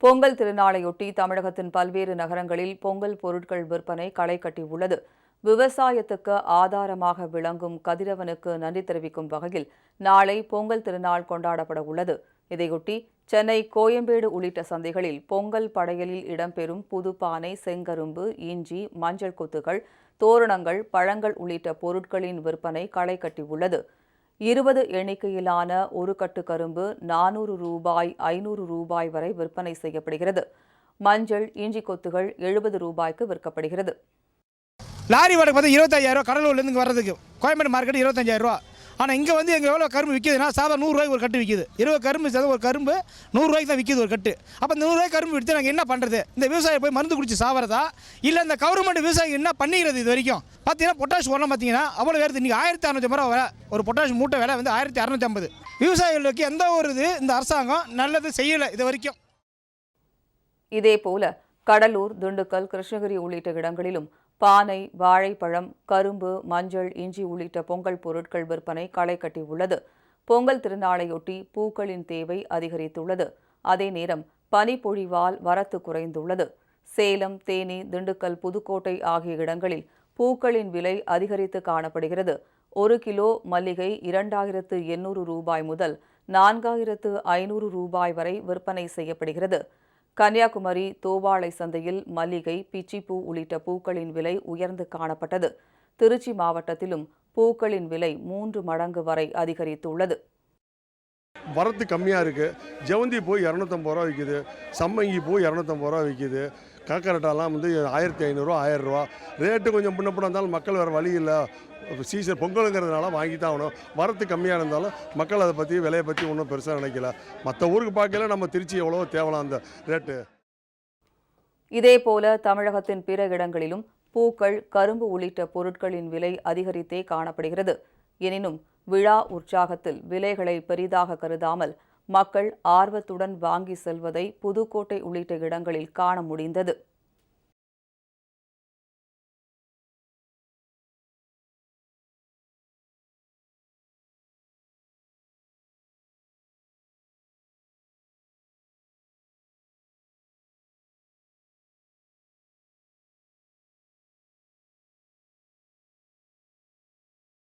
பொங்கல் திருநாளையொட்டி தமிழகத்தின் பல்வேறு நகரங்களில் பொங்கல் பொருட்கள் விற்பனை களை கட்டியுள்ளது. விவசாயத்துக்கு ஆதாரமாக விளங்கும் கதிரவனுக்கு நன்றி தெரிவிக்கும் வகையில் நாளை பொங்கல் திருநாள் கொண்டாடப்பட உள்ளது. இதையொட்டி சென்னை, கோயம்பேடு உள்ளிட்ட சந்தைகளில் பொங்கல் படையலில் இடம்பெறும் புதுப்பானை, செங்கரும்பு, இஞ்சி, மஞ்சள் கொத்துகள், தோரணங்கள், பழங்கள் உள்ளிட்ட பொருட்களின் விற்பனை களை கட்டியுள்ளது. 20 எண்ணிக்கையிலான ஒரு கட்டு கரும்பு ரூபாய் 400, ரூபாய் வரை விற்பனை செய்யப்படுகிறது. மஞ்சள், இஞ்சி கொத்துகள் ரூபாய்க்கு விற்கப்படுகிறது. லாரி வாடகை பார்த்து 25,000 கடலூர்லேருந்து வர்றதுக்கு கோயம்பேடு மார்க்கெட் 25,000. ஆனால் இங்கே வந்து எங்கள் எவ்வளோ கரும்பு விற்கிதுன்னா சாதா 100 ரூபாய்க்கு ஒரு கட்டு விற்கிது. 20 கரும்பு சேர்ந்து ஒரு கரும்பு 100 ரூபாய்க்கு தான் விற்கிது ஒரு கட்டு. அப்போ இந்த 100 ரூபாய் கரும்பு விற்று நாங்கள் என்ன பண்ணுறது? இந்த விவசாயி போய் மருந்து குடிச்சு சாவறதா இல்லை இந்த கவர்மெண்ட் விவசாயி என்ன பண்ணிக்கிறது? இது வரைக்கும் பார்த்தீங்கன்னா பொட்டாஷ் உரம் பார்த்தீங்கன்னா அவ்வளோ வேறு இன்றைக்கி 1,650 ரூபா விலை. ஒரு பொட்டாஷ் மூட்டை விலை வந்து 1,650. விவசாயிகளுக்கு எந்த ஒரு இந்த அரசாங்கம் நல்லது செய்யலை இது வரைக்கும். இதேபோல கடலூர், திண்டுக்கல், கிருஷ்ணகிரி உள்ளிட்ட இடங்களிலும் பானை, வாழைப்பழம், கரும்பு, மஞ்சள், இஞ்சி உள்ளிட்ட பொங்கல் பொருட்கள் விற்பனை களை கட்டியுள்ளது. பொங்கல் திருநாளையொட்டி பூக்களின் தேவை அதிகரித்துள்ளது. அதே நேரம் பனிப்பொழிவால் வரத்து குறைந்துள்ளது. சேலம், தேனி, திண்டுக்கல், புதுக்கோட்டை ஆகிய இடங்களில் பூக்களின் விலை அதிகரித்து காணப்படுகிறது. 1 கிலோ மல்லிகை 2,800 ரூபாய் முதல் 4,500 ரூபாய் வரை விற்பனை செய்யப்படுகிறது. கன்னியாகுமரி, தோவாளை சந்தையில் மல்லிகை, பிச்சிப்பூ உள்ளிட்ட பூக்களின் விலை உயர்ந்து காணப்பட்டது. திருச்சி மாவட்டத்திலும் பூக்களின் விலை 3 மடங்கு வரை அதிகரித்துள்ளது. வரத்து கம்மியாக இருக்குது. ஜெவந்தி பூ 250 ரூபா விற்கிது. சம்மங்கி பூ 250 ரூபா விற்கிது. காக்கரட்டாலாம் வந்து 1,500 1000 ரூபா. ரேட்டு கொஞ்சம் முன்ன இருந்தாலும் மக்கள் வேறு வழி இல்லை. சீசன் பொங்கலுங்கிறதுனால வாங்கி தான் ஆகணும். வரத்து கம்மியாக இருந்தாலும் மக்கள் அதை பற்றி விலையை பற்றி ஒன்றும் பெருசாக நினைக்கல. மற்ற ஊருக்கு பார்க்கல நம்ம திருச்சி எவ்வளோ தேவலாம் அந்த ரேட்டு. இதேபோல தமிழகத்தின் பிற இடங்களிலும் பூக்கள், கரும்பு உள்ளிட்ட பொருட்களின் விலை அதிகரித்தே காணப்படுகிறது. எனினும் விழா உற்சாகத்தில் விலைகளை பெரிதாக கருதாமல் மக்கள் ஆர்வத்துடன் வாங்கி செல்வதை புதுக்கோட்டை உள்ளிட்ட இடங்களில் காண முடிந்தது.